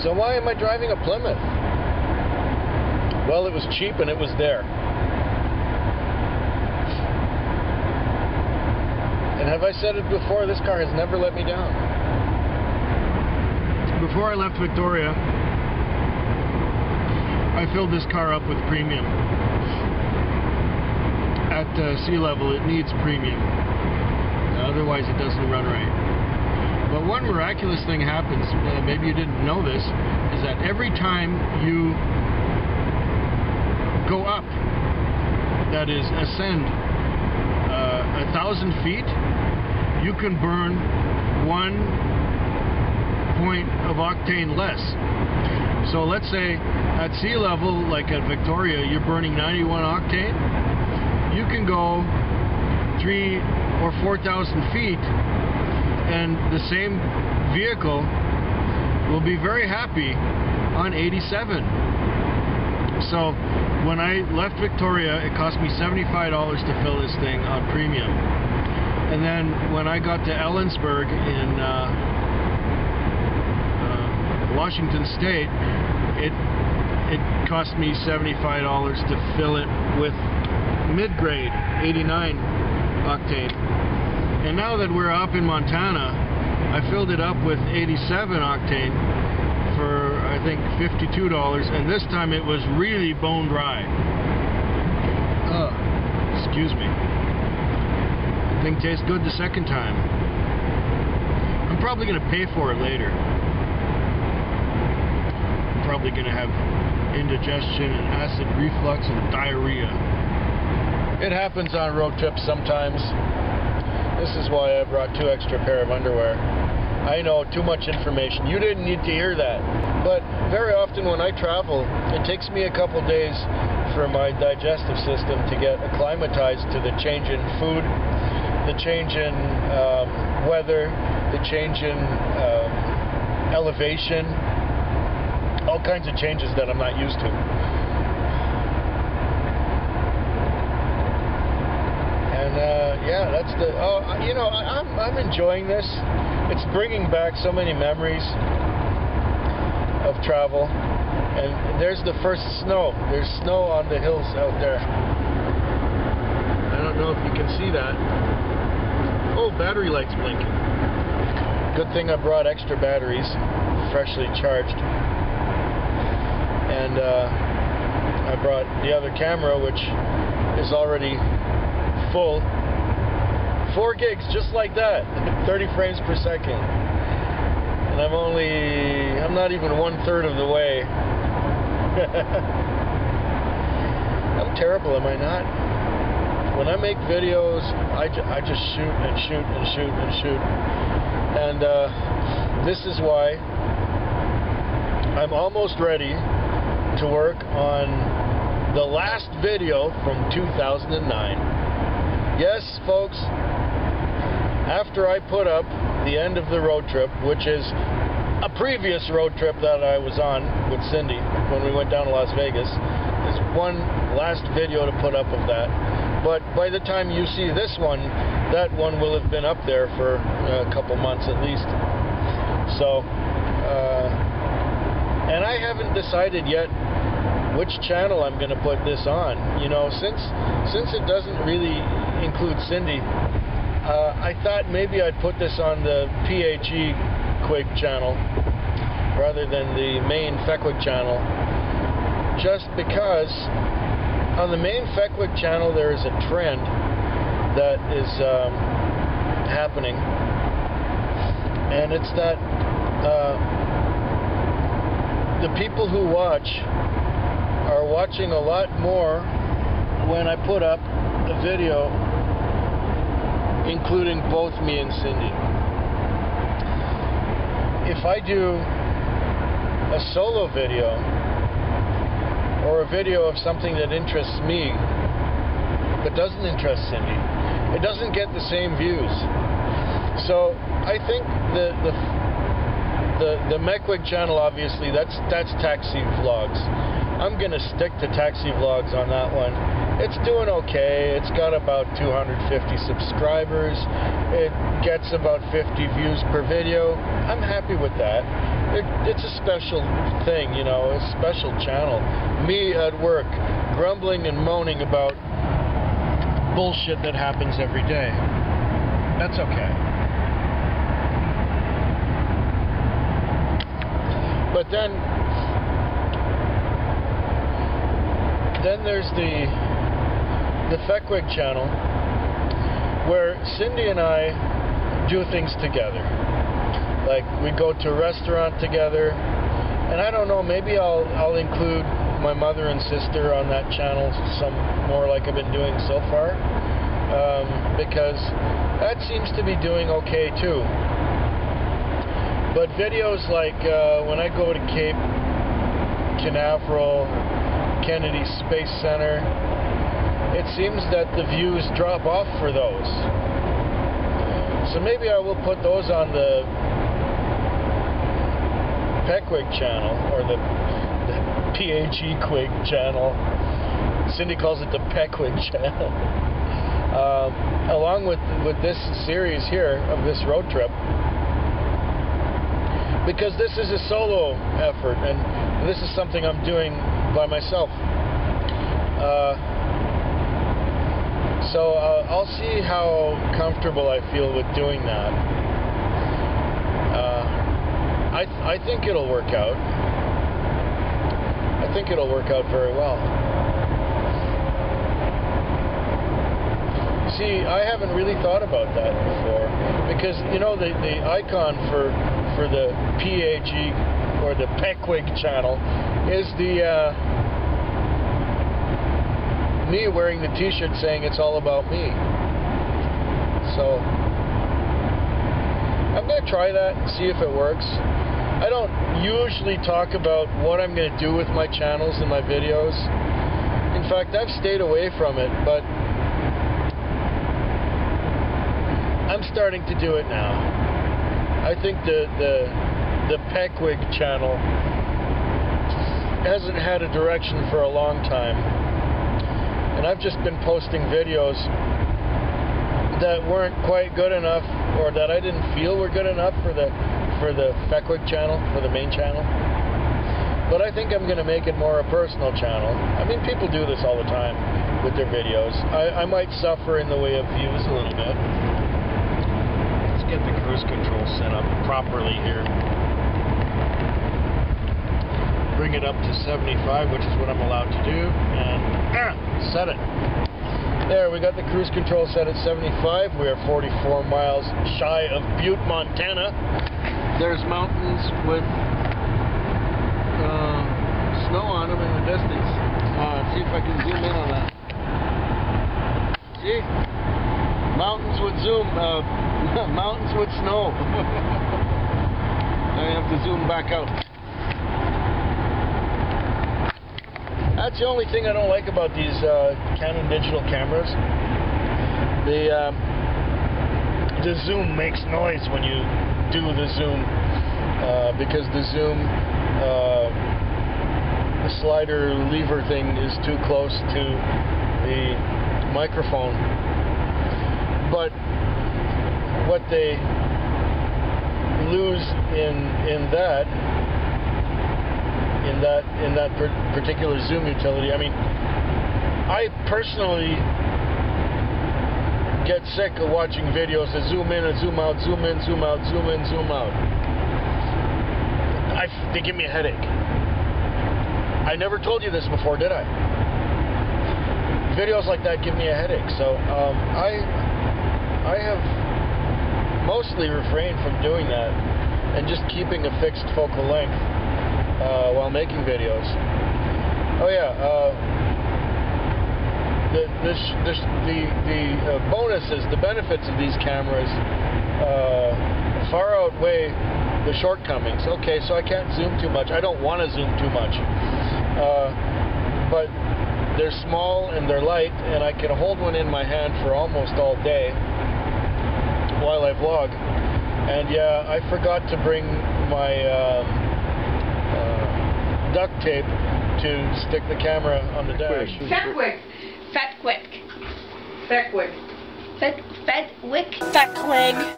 So why am I driving a Plymouth? Well, it was cheap and it was there. And have I said it before, this car has never let me down. Before I left Victoria, I filled this car up with premium. At sea level, it needs premium. Otherwise, it doesn't run right. But one miraculous thing happens, maybe you didn't know this, is that every time you go up, that is, ascend 1,000 feet, you can burn 1 point of octane less. So let's say at sea level, like at Victoria, you're burning 91 octane. You can go 3,000 or 4,000 feet and the same vehicle will be very happy on 87. So when I left Victoria, it cost me $75 to fill this thing on premium. And then when I got to Ellensburg in Washington State, it cost me $75 to fill it with mid-grade 89 octane. And now that we're up in Montana, I filled it up with 87 octane for I think $52, and this time it was really bone dry. Excuse me. The thing tastes good the second time. I'm probably going to pay for it later. I'm probably going to have indigestion and acid reflux and diarrhea. It happens on road trips sometimes. This is why I brought 2 extra pair of underwear. I know, too much information. You didn't need to hear that. But very often when I travel, it takes me a couple days for my digestive system to get acclimatized to the change in food, the change in weather, the change in elevation, all kinds of changes that I'm not used to. Yeah, that's the. Oh, you know, I'm enjoying this. It's bringing back so many memories of travel. And there's the first snow. There's snow on the hills out there. I don't know if you can see that. Oh, battery lights blinking. Good thing I brought extra batteries, freshly charged. And I brought the other camera, which is already full. 4 gigs, just like that, 30 frames per second. And I'm not even 1/3 of the way. I'm terrible, am I not? When I make videos, I just shoot and shoot and shoot and shoot. And this is why I'm almost ready to work on the last video from 2009. Yes, folks, after I put up the end of the road trip, which is a previous road trip that I was on with Cindy when we went down to Las Vegas, there's one last video to put up of that. But by the time you see this one, that one will have been up there for a couple months at least. So, and I haven't decided yet which channel I'm going to put this on. You know, since it doesn't really include Cindy, I thought maybe I'd put this on the PHE Quig channel rather than the main Feckwig channel, just because on the main Feckwig channel there is a trend that is happening, and it's that the people who watch are watching a lot more when I put up a video including both me and Cindy. If I do a solo video or a video of something that interests me but doesn't interest Cindy, it doesn't get the same views. So I think the Mekwig channel, obviously, that's taxi vlogs. I'm gonna stick to taxi vlogs on that one. It's doing okay. It's got about 250 subscribers. It gets about 50 views per video. I'm happy with that. It's a special thing, you know, a special channel. Me at work, grumbling and moaning about bullshit that happens every day. That's okay. But then there's the Feckwig channel, where Cindy and I do things together. Like, we go to a restaurant together, and I don't know, maybe I'll include my mother and sister on that channel some more, like I've been doing so far, because that seems to be doing okay too. But videos like when I go to Cape Canaveral, Kennedy Space Center, it seems that the views drop off for those. So maybe I will put those on the Peckwig channel, or the PAG-Quig channel. Cindy calls it the Peckwig channel. Along with this series here of this road trip, because this is a solo effort, and this is something I'm doing by myself. So I'll see how comfortable I feel with doing that. I think it'll work out. I think it'll work out very well. See, I haven't really thought about that before, because, you know, the icon for the PAG or the Peckwig channel is the me wearing the t-shirt saying it's all about me. So I'm going to try that and see if it works. I don't usually talk about what I'm going to do with my channels and my videos. In fact, I've stayed away from it, but I'm starting to do it now. I think the Peckwig channel hasn't had a direction for a long time, and I've just been posting videos that weren't quite good enough, or that I didn't feel were good enough for the Peckwig channel, for the main channel. But I think I'm going to make it more a personal channel. I mean, people do this all the time with their videos. I might suffer in the way of views a little bit. Let's get the cruise control set up properly here. Bring it up to 75, which is what I'm allowed to do, and set it. There, we got the cruise control set at 75. We are 44 miles shy of Butte, Montana. There's mountains with snow on them in the distance. Let's see if I can zoom in on that. See? Mountains with zoom, mountains with snow. I have to zoom back out. That's the only thing I don't like about these Canon digital cameras. The zoom makes noise when you do the zoom, because the zoom, the slider lever thing is too close to the microphone. But what they lose in that particular zoom utility, I mean, I personally get sick of watching videos that zoom in and zoom out, zoom in, zoom out, zoom in, zoom out. They give me a headache. I never told you this before, did I? Videos like that give me a headache, so I have mostly refrained from doing that and just keeping a fixed focal length while making videos. Oh yeah, the bonuses, the benefits of these cameras far outweigh the shortcomings. Okay, so I can't zoom too much. I don't want to zoom too much, but they're small and they're light, and I can hold one in my hand for almost all day while I vlog. And yeah, I forgot to bring my duct tape to stick the camera on the dash. Peckwig. Fat quick. Feckwick. Fat wick. Fecklig.